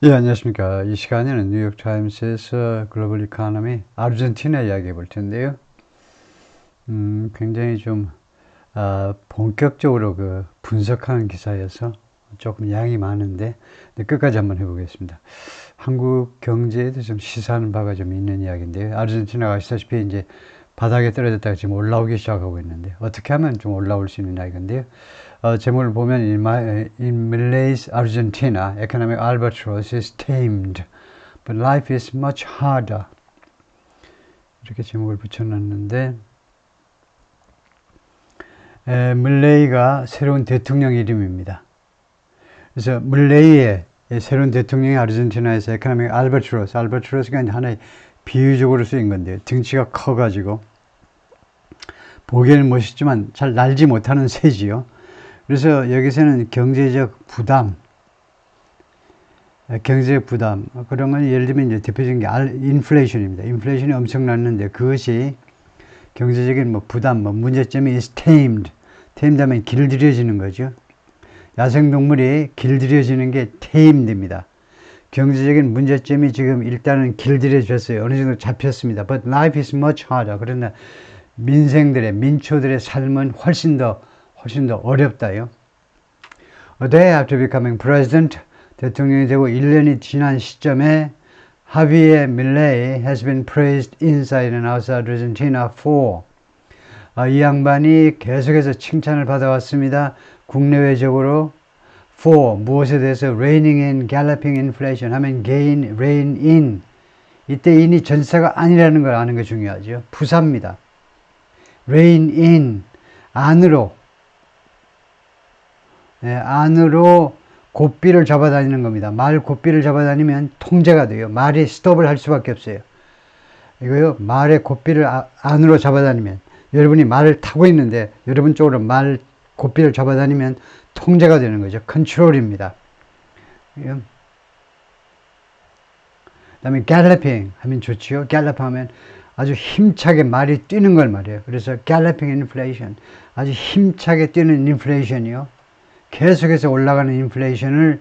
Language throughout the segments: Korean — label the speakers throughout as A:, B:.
A: 예, 안녕하십니까. 이 시간에는 뉴욕타임스에서 글로벌 이코노미 아르헨티나 이야기해 볼 텐데요. 굉장히 좀, 본격적으로 분석하는 기사여서 조금 양이 많은데, 끝까지 한번 해보겠습니다. 한국 경제에도 좀 시사하는 바가 좀 있는 이야기인데요. 아르헨티나가 아시다시피 이제 바닥에 떨어졌다가 지금 올라오기 시작하고 있는데, 어떻게 하면 좀 올라올 수 있는 이야기인데요. 제목을 보면 in Malay's Argentina, economic albatross is tamed, but life is much harder. 이렇게 제목을 붙여놨는데 물레이가 새로운 대통령 이름입니다. 그래서 물레이의 새로운 대통령이 아르헨티나에서 economic albatross가 하나의 비유적으로 쓰인 건데요. 등치가 커가지고 보기에는 멋있지만 잘 날지 못하는 새지요. 그래서 여기서는 경제적 부담, 그런 건 예를 들면 이제 대표적인 게 인플레이션입니다. 인플레이션이 엄청 났는데 그것이 경제적인 부담, 문제점이 is tamed. tamed 하면 길들여지는 거죠. 야생동물이 길들여지는 게 tamed입니다. 경제적인 문제점이 지금 일단은 길들여졌어요. 어느 정도 잡혔습니다. But life is much harder. 그러나 민초들의 삶은 훨씬 더 어렵다요. A day after becoming president, 대통령이 되고 1년이 지난 시점에 하비에 밀레이 has been praised inside and outside Argentina for 이 양반이 계속해서 칭찬을 받아왔습니다. 국내외적으로 for 무엇에 대해서 reining in, galloping inflation 하면 rein in 이때 in이 전치사가 아니라는 걸 아는 게 중요하죠. 부사입니다. rein in 안으로 고삐를 잡아다니는 겁니다. 말 고삐를 잡아다니면 통제가 돼요. 말이 스톱을 할 수밖에 없어요. 이거요, 말의 고삐를 안으로 잡아다니면, 여러분이 말을 타고 있는데 여러분 쪽으로 말 고삐를 잡아다니면 통제가 되는 거죠. 컨트롤입니다. 그 다음에 galloping 하면 좋지요. gallop 하면 아주 힘차게 말이 뛰는 걸 말이에요. 그래서 galloping inflation, 아주 힘차게 뛰는 인플레이션이요. 계속해서 올라가는 인플레이션을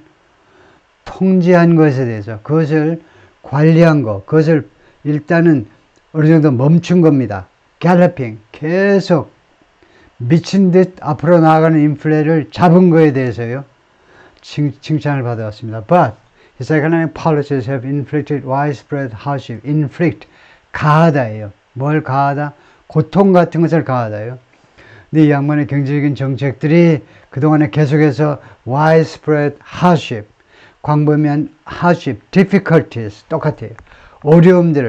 A: 통제한 것에 대해서, 그것을 관리한 것, 그것을 일단은 어느 정도 멈춘 겁니다. galloping, 계속 미친 듯 앞으로 나아가는 인플레를 잡은 거에 대해서요, 칭찬을 받아왔습니다. But his economic policies have inflicted widespread hardship. inflict, 가하다예요. 뭘 가하다? 고통 같은 것을 가하다예요. 근데 이 양반의 경제적인 정책들이 그동안에 계속해서 widespread hardship, 광범위한 hardship, difficulties 똑같아요.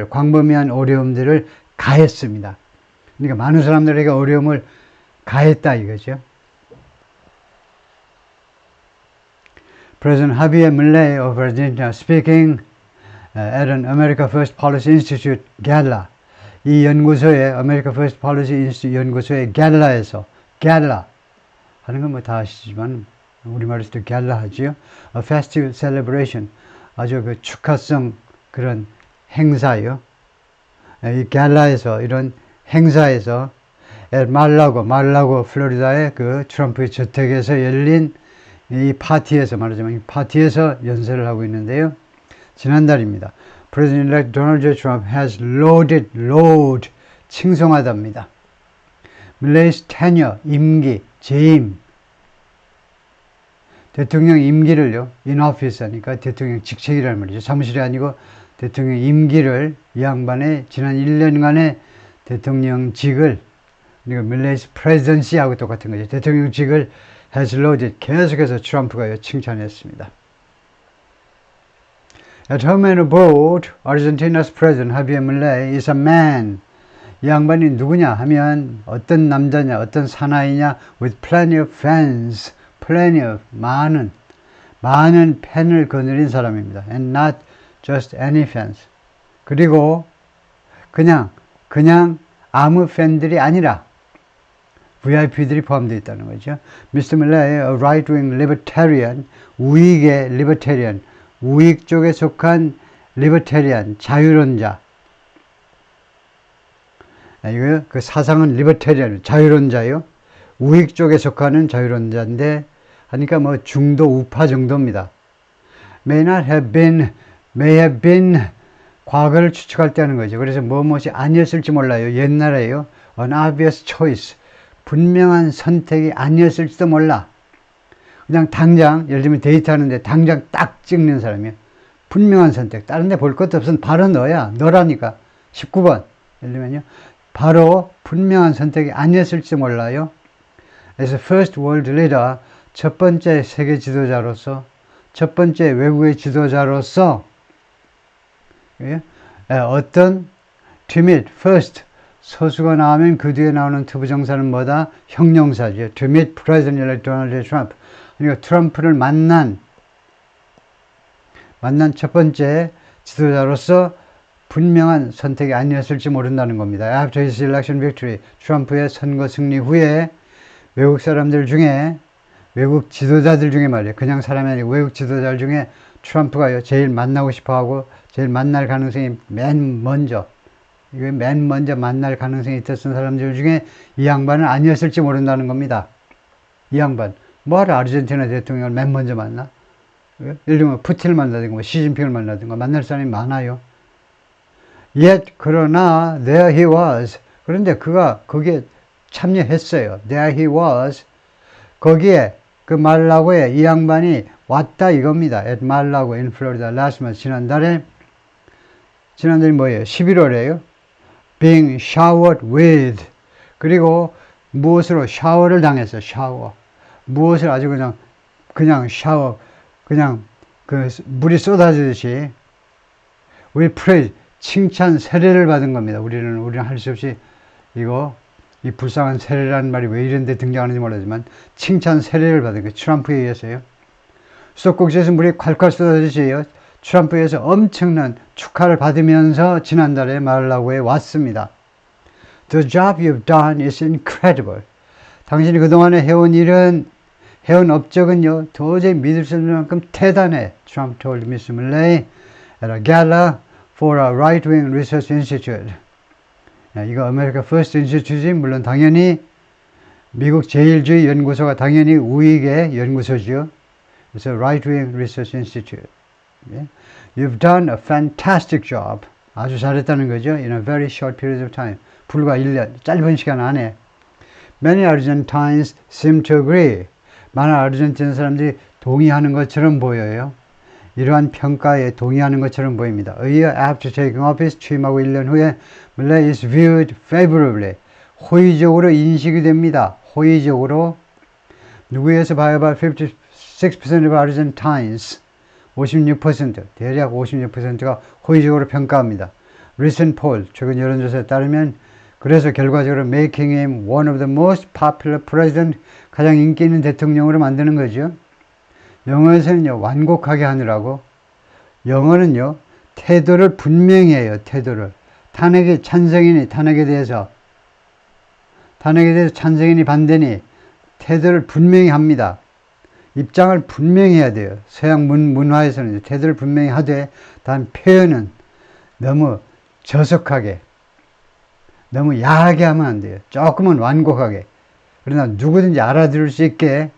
A: 광범위한 어려움들을 가했습니다. 그러니까 많은 사람들에게 어려움을 가했다 이거죠. President Javier Milei of Argentina speaking at an America First Policy Institute gala. 이 연구소에, America First Policy Institute 연구소의 갤라에서, 갤라 하는 건 다 아시지만 우리말에서도 갤라 하지요. A festive celebration, 아주 축하성 그런 행사요. 이 갤라에서, 이런 행사에서 말라고 플로리다의 트럼프의 저택에서 열린 이 파티에서, 말하자면 이 파티에서 연설을 하고 있는데요. 지난달입니다. President-elect Donald J. Trump has load, 칭송하답니다. Milei's tenure, 임기, 재임. 대통령 임기를요, in office 하니까 대통령 직책이라는 말이죠. 사무실이 아니고 대통령 임기를, 이 양반의 지난 1년간의 대통령직을, 그러니까 Milei's presidency하고 똑같은 거죠. 대통령직을 has loaded, 계속해서 트럼프가 칭찬했습니다. At home and abroad, Argentina's president Javier Milei is a man. 이 양반이 누구냐 하면 어떤 남자냐, 어떤 사나이냐, with plenty of fans, plenty of, 많은 팬을 거느린 사람입니다. And not just any fans. 그리고 그냥 아무 팬들이 아니라 VIP들이 포함되어 있다는 거죠. Mr. Milei, a right-wing libertarian, 우익의 libertarian, 우익 쪽에 속한 리버테리안, 자유론자. 이거요, 그 사상은 리버테리안, 자유론자요. 우익 쪽에 속하는 자유론자인데, 하니까 중도 우파 정도입니다. may not have been, may have been 과거를 추측할 때 하는 거죠. 그래서 무엇이 아니었을지 몰라요. 옛날에요. an obvious choice. 분명한 선택이 아니었을지도 몰라. 그냥 당장 예를 들면 데이트하는데 당장 딱 찍는 사람이요. 분명한 선택. 다른 데 볼 것도 없으면 바로 너야. 너라니까. 19번. 예를 들면요. 바로 분명한 선택이 아니었을지 몰라요. As a first world leader, 첫 번째 세계 지도자로서, 첫 번째 외국의 지도자로서, 예? 어떤 to meet first 서수가 나오면 그 뒤에 나오는 투부정사는 뭐다? 형용사죠. To meet President Donald Trump. 그러니까 트럼프를 만난 첫 번째 지도자로서 분명한 선택이 아니었을지 모른다는 겁니다. After his election victory, 트럼프의 선거 승리 후에 외국 사람들 중에, 외국 지도자들 중에 말이에요. 그냥 사람이 아니고 외국 지도자들 중에 트럼프가 제일 만나고 싶어 하고 제일 만날 가능성이 맨 먼저 만날 가능성이 있었던 사람들 중에 이 양반은 아니었을지 모른다는 겁니다. 이 양반. 뭐하러 아르헨티나 대통령을 맨 먼저 만나? 예를 들면 푸틴을 만나든가 시진핑을 만나든가 만날 사람이 많아요. Yet, 그러나 there he was. 그런데 그가 거기에 참여했어요. There he was. 거기에 그 말라고에 이 양반이 왔다 이겁니다. at 말라고 in Florida last month. 지난달이 뭐예요? 11월에요. being showered with. 그리고 무엇으로 샤워를 당했어. 샤워. 무엇을 아주 그냥 샤워. 그냥 그 물이 쏟아지듯이 우리 praise 칭찬 세례를 받은 겁니다. 우리는 할 수 없이 이 불쌍한 세례라는 말이 왜 이런 데 등장하는지 모르지만 칭찬 세례를 받은 거예요. 트럼프에 의해서요. 수도꼭지에서 물이 콸콸 쏟아지지요. 트럼프에 의해서 엄청난 축하를 받으면서 지난달에 말라고에 왔습니다. The job you've done is incredible. 당신이 그동안에 해온 업적은요, 도저히 믿을 수 없는 만큼 대단해. Trump told Miss Milley at a gala for a right-wing research institute. 이거 아메리카 퍼스트 인스티튜트지 물론 당연히 미국 제일주의 연구소가 당연히 우익의 연구소죠. 그래서 right-wing research institute. You've done a fantastic job. 아주 잘했다는 거죠. In a very short period of time. 불과 1년, 짧은 시간 안에. Many Argentines seem to agree. 많은 아르헨티나 사람들이 동의하는 것처럼 보여요. 이러한 평가에 동의하는 것처럼 보입니다. A year after taking office, 취임하고 1년 후에 Milley is viewed favorably. 호의적으로 인식이 됩니다. 호의적으로. 누구에서 봐야 56% of Argentines, 56%, 대략 56%가 호의적으로 평가합니다. Recent poll, 최근 여론조사에 따르면 그래서 결과적으로 making him one of the most popular president, 가장 인기 있는 대통령으로 만드는 거죠. 영어에서는요, 완곡하게 하느라고. 영어는요, 태도를 분명히 해요, 태도를. 탄핵이 찬성이니, 탄핵에 대해서 찬성이니 반대니, 태도를 분명히 합니다. 입장을 분명히 해야 돼요. 서양 문화에서는 태도를 분명히 하되, 단 표현은 너무 저속하게, 너무 야하게 하면 안 돼요. 조금은 완곡하게. 그러나 누구든지 알아들을 수 있게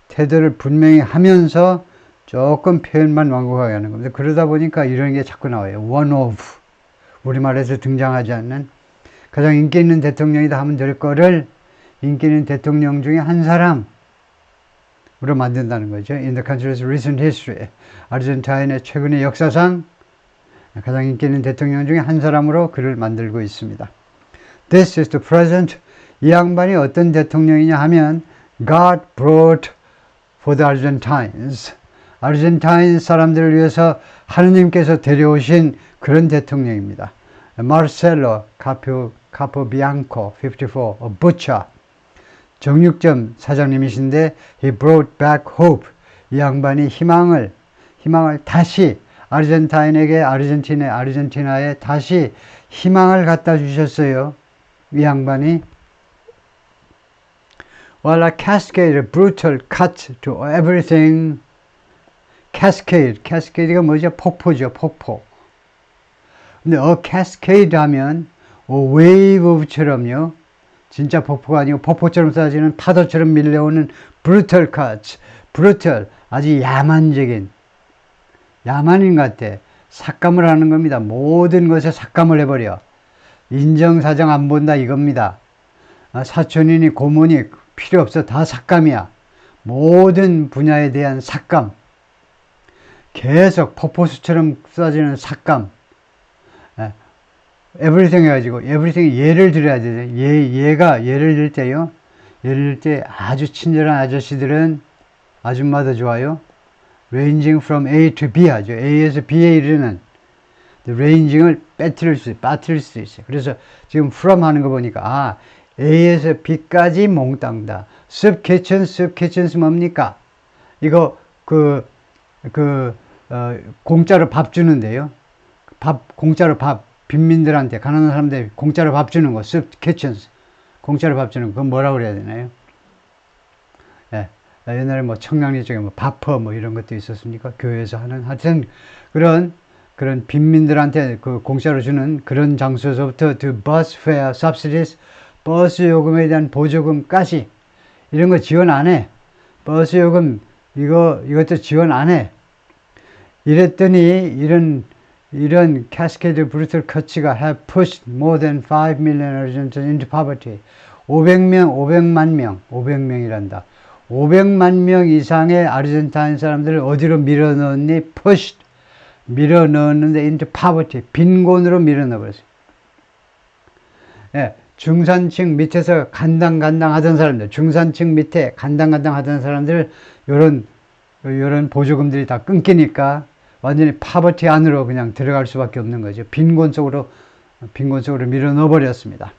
A: 태도를 분명히 하면서 조금 표현만 완곡하게 하는 겁니다. 그러다 보니까 이런 게 자꾸 나와요. one of. 우리말에서 등장하지 않는 가장 인기 있는 대통령이다 하면 될 거를 인기 있는 대통령 중에 한 사람으로 만든다는 거죠. In the country's recent history. 아르헨티나의 최근의 역사상 가장 인기 있는 대통령 중에 한 사람으로 그를 만들고 있습니다. This is the present. 이 양반이 어떤 대통령이냐 하면 God brought for the Argentines. 아르헨티나 사람들을 위해서 하느님께서 데려오신 그런 대통령입니다. Marcelo Capobianco, 54, a butcher. 정육점 사장님이신데 he brought back hope. 이 양반이 희망을 다시 아르헨티나에 다시 희망을 갖다 주셨어요. 이 양반이 While a cascade, a brutal cut to everything. cascade가 뭐죠? 폭포죠, 폭포. 근데 a cascade 하면 a wave of처럼요. 진짜 폭포가 아니고 폭포처럼 쏟아지는 파도처럼 밀려오는 brutal cuts. brutal, 아주 야만적인. 야만인 같아. 삭감을 하는 겁니다. 모든 것에 삭감을 해버려. 인정사정 안 본다 이겁니다. 사촌이니 고모니 필요 없어. 다 삭감이야. 모든 분야에 대한 삭감. 계속 폭포수처럼 쏟아지는 삭감. everything 해가지고 everything 예를 들어야 되죠. 얘가 예를 들 때요. 예를 들 때 아주 친절한 아저씨들은 아줌마도 좋아요. ranging from A to B 하죠. A에서 B에 이르는 ranging을 빠뜨릴 수 있어요. 그래서 지금 from 하는 거 보니까 A에서 B까지 몽땅 다. soup kitchens 뭡니까? 이거 공짜로 밥 주는데요. 공짜로 밥 빈민들한테 가난한 사람들 공짜로 밥 주는 거 soup kitchens 공짜로 밥 주는 거 그건 뭐라고 그래야 되나요? 예. 옛날에 뭐 청량리 쪽에 뭐 바퍼 뭐 이런 것도 있었습니까? 교회에서 하는 하여튼 그런 빈민들한테 그 공짜로 주는 그런 장소에서부터 to bus fare subsidies 버스 요금에 대한 보조금까지 이런 거 지원 안 해. 버스 요금 이것도 지원 안 해. 이랬더니 이런 cascade brutal cuts가 have pushed more than 5 million Argentines into poverty. 500만 명 이상의 아르헨티나 사람들을 어디로 밀어넣었니? pushed. 밀어넣었는데 into poverty. 빈곤으로 밀어넣어버렸어요. 예, 중산층 밑에서 간당 하던 사람들, 중산층 밑에 간당 하던 사람들, 요런 보조금들이 다 끊기니까 완전히 파버티 안으로 그냥 들어갈 수밖에 없는 거죠. 빈곤 속으로 밀어 넣어버렸습니다.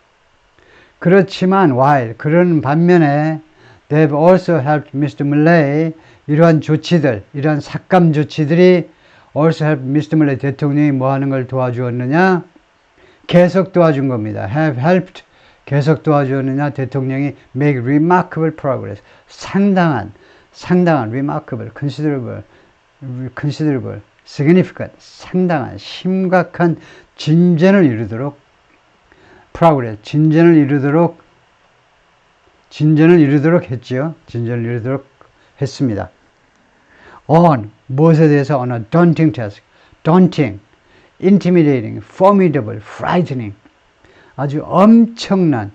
A: 그렇지만, 그런 반면에, they've also helped Mr. Milley, 이러한 삭감 조치들이 also helped Mr. Milley 대통령이 뭐 하는 걸 도와주었느냐? 계속 도와준 겁니다. have helped, 계속 도와주었느냐? 대통령이 make remarkable progress. 상당한, remarkable, considerable, significant, 상당한, 심각한 진전을 이루도록 progress, 진전을 이루도록 했지요. 진전을 이루도록 했습니다. on, 무엇에 대해서 on a daunting task, daunting, intimidating, formidable, frightening, 아주 엄청난,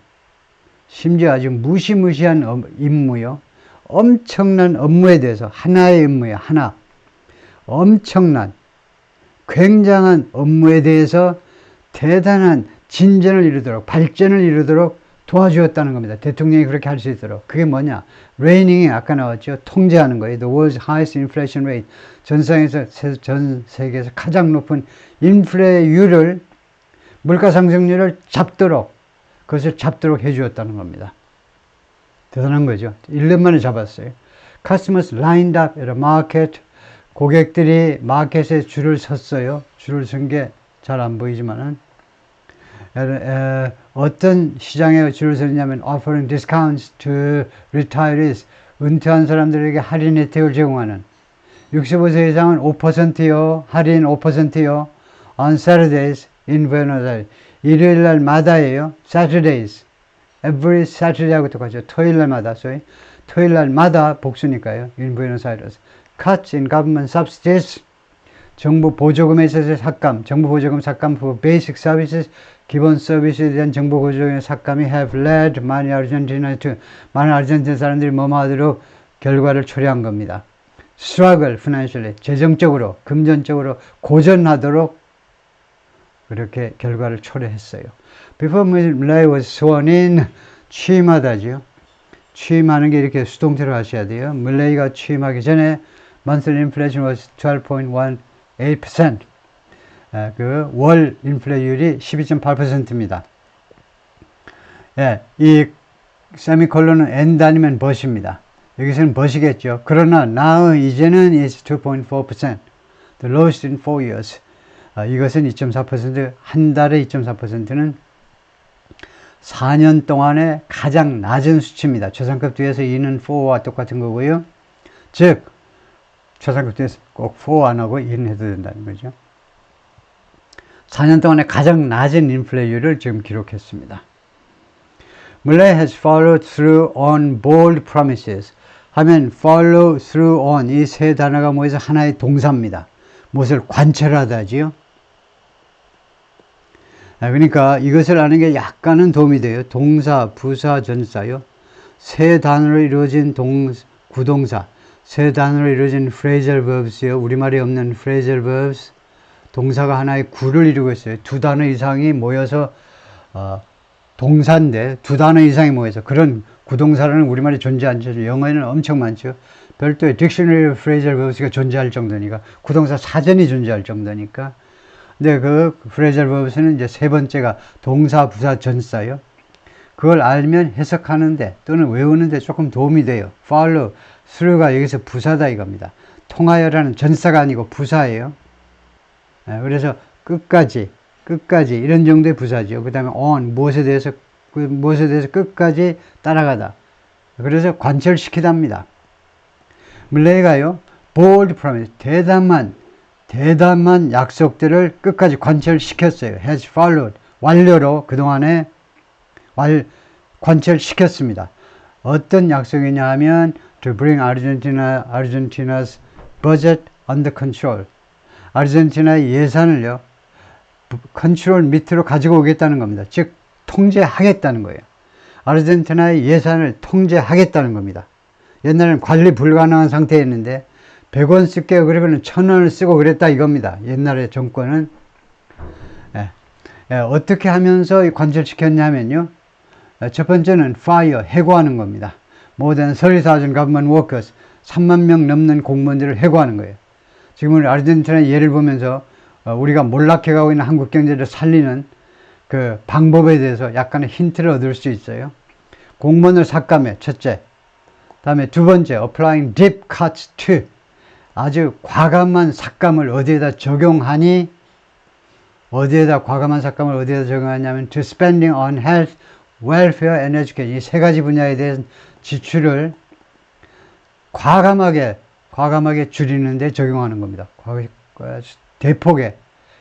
A: 심지어 아주 무시무시한 임무요. 엄청난 업무에 대해서 하나의 임무예요. 엄청난 굉장한 업무에 대해서 대단한 진전을 이루도록 발전을 이루도록 도와주었다는 겁니다. 대통령이 그렇게 할 수 있도록. 그게 뭐냐? reigning이 아까 나왔죠. 통제하는 거예요. The world's highest inflation rate. 전 세계에서 가장 높은 인플레율을 물가 상승률을 그것을 잡도록 해주었다는 겁니다. 대단한 거죠. 1년 만에 잡았어요. Customers lined up at a market. 고객들이 마켓에 줄을 섰어요. 줄을 선 게 잘 안 보이지만은 어떤 시장에 줄을 서냐면 offering discounts to retirees. 은퇴한 사람들에게 할인 혜택을 제공하는 65세 이상은 5%요. 할인 5%요. on Saturdays in Buenos Aires. 일요일 날마다예요. Saturdays. Every Saturday하고 똑같죠. 토요일 날마다. 토요일 날마다 복수니까요. in Buenos Aires. Cuts in government subsidies. 정부 보조금에 있어서 삭감, 정부 보조금 삭감 for basic services, 기본 서비스에 대한 정부 보조금의 삭감이 have led 많은 아르헨티나 사람들이 뭐하도록 결과를 초래한 겁니다. struggle financially, 재정적으로, 금전적으로 고전하도록 그렇게 결과를 초래했어요. Before Milley was sworn in, 취임하다죠. 취임하는 게 이렇게 수동태로 하셔야 돼요. 밀레이가 취임하기 전에 monthly inflation was 12.18%. 그 월 인플레율이 12.8%입니다. 예, 이 세미콜론은 and 아니면 but입니다. 여기서는 but이겠죠. 그러나 now 이제는 is 2.4%. The lowest in 4 years. 이것은 2.4%, 한 달에 2.4%는 4년 동안에 가장 낮은 수치입니다. 최상급 뒤에서 2는 4와 똑같은 거고요. 즉, 최상급 뒤에서 꼭 4 안 하고 2는 해도 된다는 거죠. 4년 동안에 가장 낮은 인플레율을 지금 기록했습니다. Milley has followed through on bold promises. 하면 follow through on 이 세 단어가 모여서 하나의 동사입니다. 무엇을 관찰하다지요. 그러니까 이것을 아는 게 약간은 도움이 돼요. 동사, 부사, 전사요. 세 단어로 이루어진 구동사, 세 단어로 이루어진 phrasal verbs요. 우리말에 없는 phrasal verbs. 동사가 하나의 구를 이루고 있어요. 두 단어 이상이 모여서 동사인데 두 단어 이상이 모여서 그런 구동사라는 우리말에 존재하지 않죠. 영어에는 엄청 많죠. 별도의 딕셔너리 phrasal verbs가 존재할 정도니까, 구동사 사전이 존재할 정도니까. 근데 그 phrasal verbs는 이제 세 번째가 동사, 부사, 전사요. 그걸 알면 해석하는데 또는 외우는데 조금 도움이 돼요. follow, through가 여기서 부사다 이겁니다. 통하여라는 전사가 아니고 부사예요. 그래서 끝까지 이런 정도의 부사죠. 그 다음에 on, 무엇에 대해서 끝까지 따라가다. 그래서 관철시키답니다. 물레가요, bold promise, 대담한 약속들을 끝까지 관철시켰어요. has followed, 완료로 그동안에 관철시켰습니다. 어떤 약속이냐 하면 to bring Argentina's budget under control. 아르헨티나의 예산을요, 컨트롤 밑으로 가지고 오겠다는 겁니다. 즉 통제하겠다는 거예요. 아르헨티나의 예산을 통제하겠다는 겁니다. 옛날에는 관리 불가능한 상태였는데 100원 쓸게요 그러고는 1000원을 쓰고 그랬다 이겁니다. 옛날의 정권은. 어떻게 하면서 관철시켰냐면요, 첫 번째는 fire, 해고하는 겁니다. More than 30,000 government workers, 3만 명 넘는 공무원들을 해고하는 거예요. 지금 우리 아르헨티나의 예를 보면서 우리가 몰락해가고 있는 한국 경제를 살리는 그 방법에 대해서 약간의 힌트를 얻을 수 있어요. 공무원을 삭감해, 첫째. 다음에 두 번째, applying deep cuts to, 아주 과감한 삭감을 어디에다 적용하니, 과감한 삭감을 어디에다 적용하냐면 to spending on health, welfare and education, 이 세 가지 분야에 대한 지출을 과감하게 줄이는 데 적용하는 겁니다. 대폭에,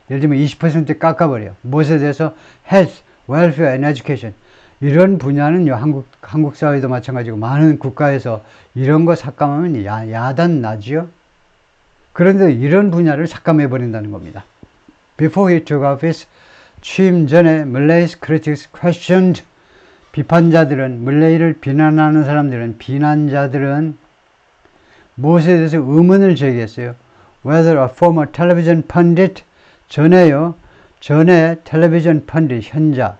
A: 예를 들면 20% 깎아버려요. 무엇에 대해서? health, welfare and education. 이런 분야는요, 한국 사회도 마찬가지고 많은 국가에서 이런 거 삭감하면 야단 나지요. 그런데 이런 분야를 삭감해 버린다는 겁니다. Before he took office, 취임 전에 Malay's critics questioned, 비판자들은, 물레이를 비난하는 사람들은, 비난자들은 무엇에 대해서 의문을 제기했어요. Whether a former television pundit, 전에 텔레비전 펀딧, 현자.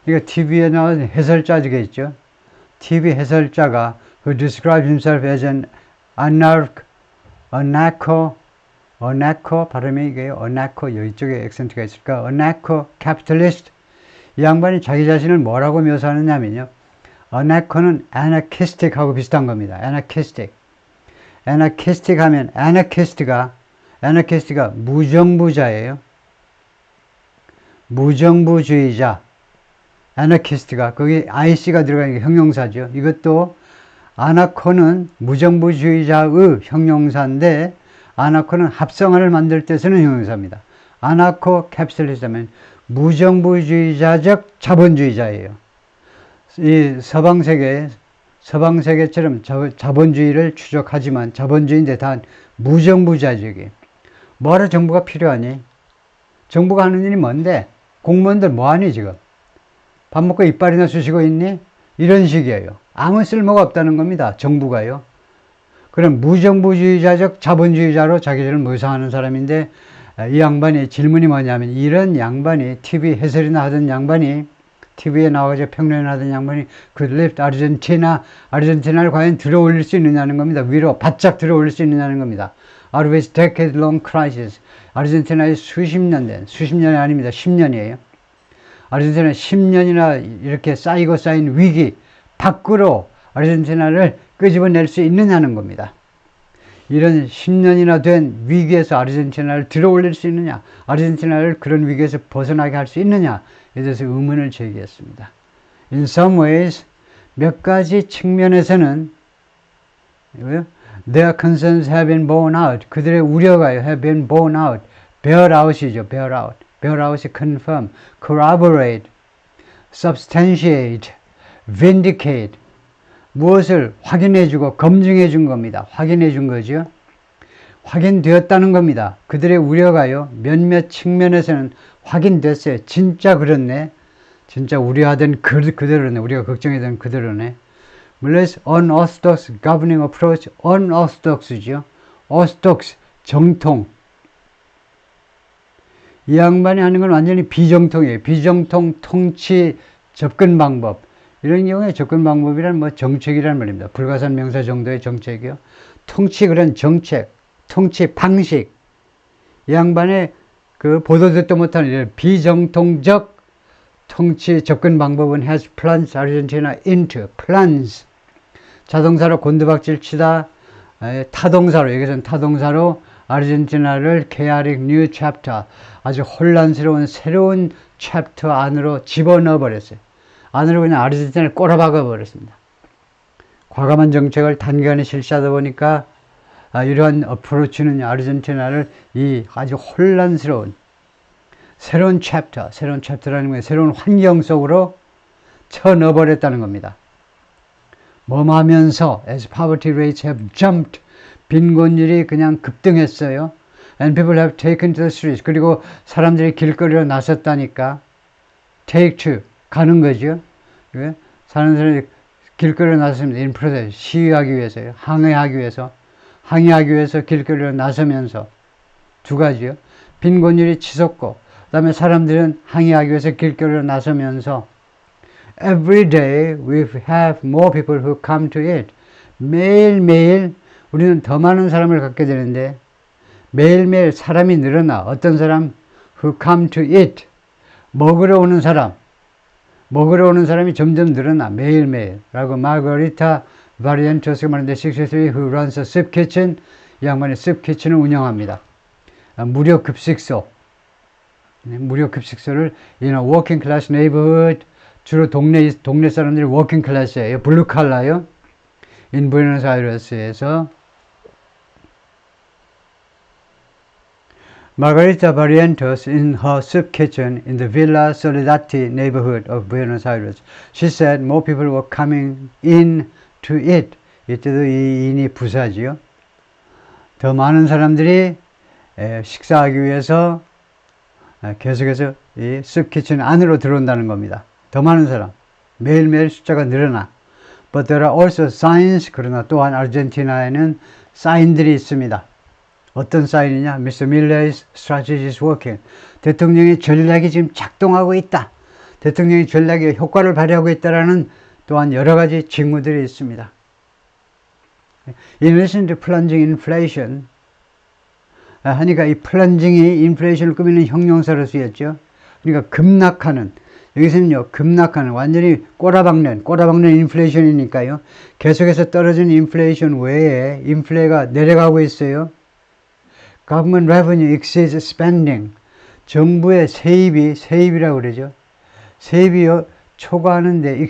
A: 이거 TV에 나온 해설자겠죠. TV 해설자가 who described himself as an anarcho 발음이 이게요. anarcho, 이쪽에 액센트가 있을까? anarcho capitalist. 이 양반이 자기 자신을 뭐라고 묘사하느냐면요, anarcho는 anarchistic 하고 비슷한 겁니다. anarchistic 하면 anarchist가 무정부자예요. 무정부주의자. anarchist가 거기 IC가 들어가는 게 형용사죠. 이것도 아나코는 무정부주의자의 형용사인데, 아나코는 합성어를 만들 때 쓰는 형용사입니다. 아나코 캐피탈리스트면 무정부주의자적 자본주의자예요. 이 서방세계처럼 자본주의를 추적하지만 자본주의인데 단 무정부자적이에요. 뭐하러 정부가 필요하니? 정부가 하는 일이 뭔데? 공무원들 뭐하니 지금? 밥 먹고 이빨이나 쑤시고 있니? 이런 식이에요. 아무 쓸모가 없다는 겁니다. 정부가요. 그럼 무정부주의자적 자본주의자로 자기를 묘사하는 사람인데, 이 양반이 질문이 뭐냐면, 이런 양반이 TV 해설이나 하던 양반이, TV에 나와서 평론을 하던 양반이 could lift 아르헨티나를 과연 들어올릴 수 있느냐는 겁니다. 위로 바짝 들어올릴 수 있느냐는 겁니다. Out of its decade-long crisis. 아르헨티나의 수십 년이 아닙니다. 10년이에요. 아르헨티나 10년이나 이렇게 쌓인 위기 밖으로 아르헨티나를 끄집어낼 수 있느냐는 겁니다. 이런 10년이나 된 위기에서 아르헨티나를 들어올릴 수 있느냐, 아르헨티나를 그런 위기에서 벗어나게 할 수 있느냐에 대해서 의문을 제기했습니다. In some ways, 몇 가지 측면에서는 their concerns have been borne out. 그들의 우려가 have been borne out. bear out이죠. bear out. bear out이 confirm, corroborate, substantiate, vindicate. 무엇을 확인해 주고 검증해 준 겁니다. 확인해 준 거죠. 확인되었다는 겁니다. 그들의 우려가요, 몇몇 측면에서는 확인됐어요. 진짜 그렇네. 진짜 우려하던 그대로네. 우리가 걱정했던 그대로네. 물론 unorthodox governing approach, unorthodox죠. orthodox, 정통. 이 양반이 하는 건 완전히 비정통이에요. 비정통 통치 접근 방법. 이런 경우에 접근 방법이란 뭐 정책이란 말입니다. 불가산 명사 정도의 정책이요. 통치 그런 정책, 통치 방식. 이 양반의 그 보도 듣도 못하는 이런 비정통적 통치 접근 방법은 has plunged Argentina into plunge. 자동사로 곤두박질 치다, 타동사로, 여기서는 타동사로 아르헨티나를 chaotic new chapter, 아주 혼란스러운 새로운 챕터 안으로 집어넣어 버렸어요. 안으로 그냥 아르헨티나를 꼬라박아 버렸습니다. 과감한 정책을 단기간에 실시하다 보니까 이러한 어프로치는 아르헨티나를 이 아주 혼란스러운 새로운 챕터라는 게 새로운 환경 속으로 쳐넣어 버렸다는 겁니다. 뭐하면서 as poverty rates have jumped, 빈곤율이 그냥 급등했어요. And people have taken to the streets. 그리고 사람들이 길거리로 나섰다니까. take to, 가는 거죠. 사람들이 길거리로 나섰습니다. in protest, 시위하기 위해서요. 항의하기 위해서 길거리로 나서면서 두 가지요. 빈곤율이 치솟고, 그 다음에 사람들은 항의하기 위해서 길거리로 나서면서 every day we have more people who come to it. 매일매일 우리는 더 많은 사람을 갖게 되는데 매일매일 사람이 늘어나. 어떤 사람? who come to it. 먹으러 오는 사람이 점점 늘어나. 매일매일. 라고 마거리타 바리엔토스가 말하는데 63 who runs a soup kitchen. 이 양반이 soup kitchen을 운영합니다. 무료 급식소를 in a working class neighborhood. 주로 동네 사람들이 워킹 클래스예요. 블루 칼라요. in 부에노스 아이레스에서 Margarita Barrientos in her soup kitchen in the Villa Soledad neighborhood of Buenos Aires. She said more people were coming in to eat. 이때도 이 인이 부사지요. 더 많은 사람들이 식사하기 위해서 계속해서 이 soup kitchen 안으로 들어온다는 겁니다. 더 많은 사람. 매일매일 숫자가 늘어나. But there are also signs. 그러나 또한 아르헨티나에는 사인들이 있습니다. 어떤 사인이냐? Mr. Miller's strategy is working. 대통령의 전략이 지금 작동하고 있다. 대통령의 전략이 효과를 발휘하고 있다라는 또한 여러 가지 징후들이 있습니다. In addition to plunging inflation, 하니까 이 플런징이 인플레이션을 꾸미는 형용사로 쓰였죠. 그러니까 급락하는, 여기서는요, 급락하는, 완전히 꼬라박는 인플레이션이니까요. 계속해서 떨어지는 인플레이션 외에 인플레가 내려가고 있어요. Government revenue exceeds spending. 정부의 세입이라고 그러죠. 세입이 초과하는데,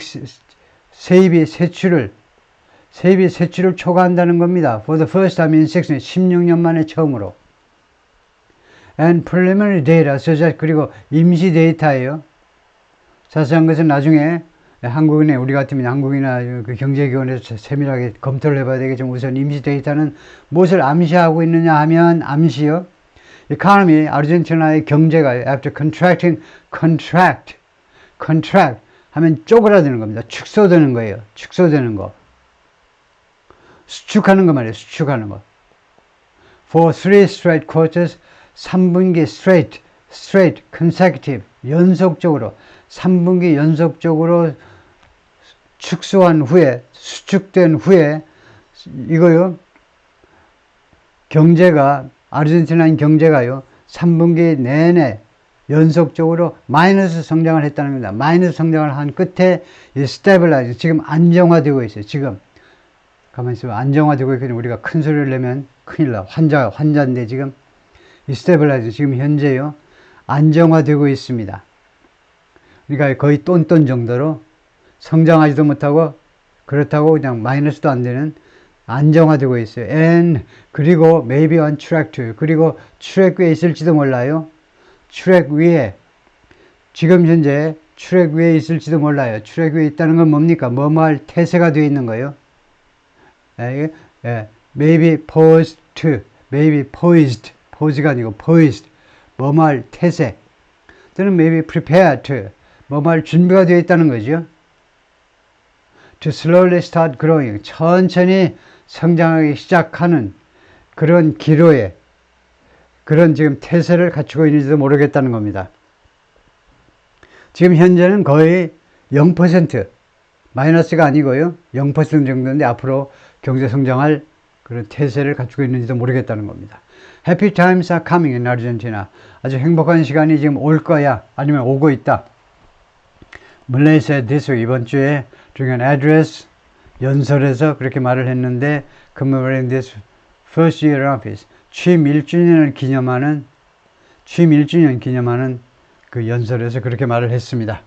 A: 세입이 세출을 초과한다는 겁니다. For the first time in 16년 만에 처음으로. And preliminary data, 그리고 임시 데이터예요. 자세한 것은 나중에 우리 같으면 한국이나 그 경제기관에서 세밀하게 검토를 해봐야 되겠지만 우선 임시 데이터는 무엇을 암시하고 있느냐 하면 암시요. economy, 아르헨티나의 경제가 after contract 하면 쪼그라드는 겁니다. 축소되는 거예요. 축소되는 거. 수축하는 거 말이에요. 수축하는 거. For 3 straight quarters, 3분기 straight, consecutive, 연속적으로 3분기 연속적으로 축소한 후에, 수축된 후에 이거요, 아르헨티나인 경제가요 3분기 내내 연속적으로 마이너스 성장을 했다는 겁니다. 마이너스 성장을 한 끝에 스테빌라이즈, 지금 안정화되고 있어요. 지금 가만히 있으면 안정화되고 있거든요. 우리가 큰 소리를 내면 큰일 나. 환자인데 지금 이 스테빌라이즈 지금 현재요 안정화되고 있습니다. 그러니까 거의 똔똔 정도로 성장하지도 못하고 그렇다고 그냥 마이너스도 안 되는 안정화되고 있어요. And 그리고 maybe on track to, 그리고 트랙 위에 있을지도 몰라요. 트랙 위에, 지금 현재 트랙 위에 있을지도 몰라요. 트랙 위에 있다는 건 뭡니까? 뭐뭐할 태세가 되어 있는 거예요. maybe poised to, maybe poised, pose가 아니고 poised, 뭐말 태세 또는 maybe prepared to, 뭐말 준비가 되어 있다는 거죠. to slowly start growing, 천천히 성장하기 시작하는 그런 기로에 그런 지금 태세를 갖추고 있는지도 모르겠다는 겁니다. 지금 현재는 거의 0%, 마이너스가 아니고요. 0% 정도인데 앞으로 경제 성장할 그런 태세를 갖추고 있는지도 모르겠다는 겁니다. Happy times are coming in Argentina. 아주 행복한 시간이 지금 올 거야. 아니면 오고 있다. Milei said this week, 이번 주에 중요한 address, 연설에서 그렇게 말을 했는데 commemorating this first year in office. 취임 1주년을 기념하는 그 연설에서 그렇게 말을 했습니다.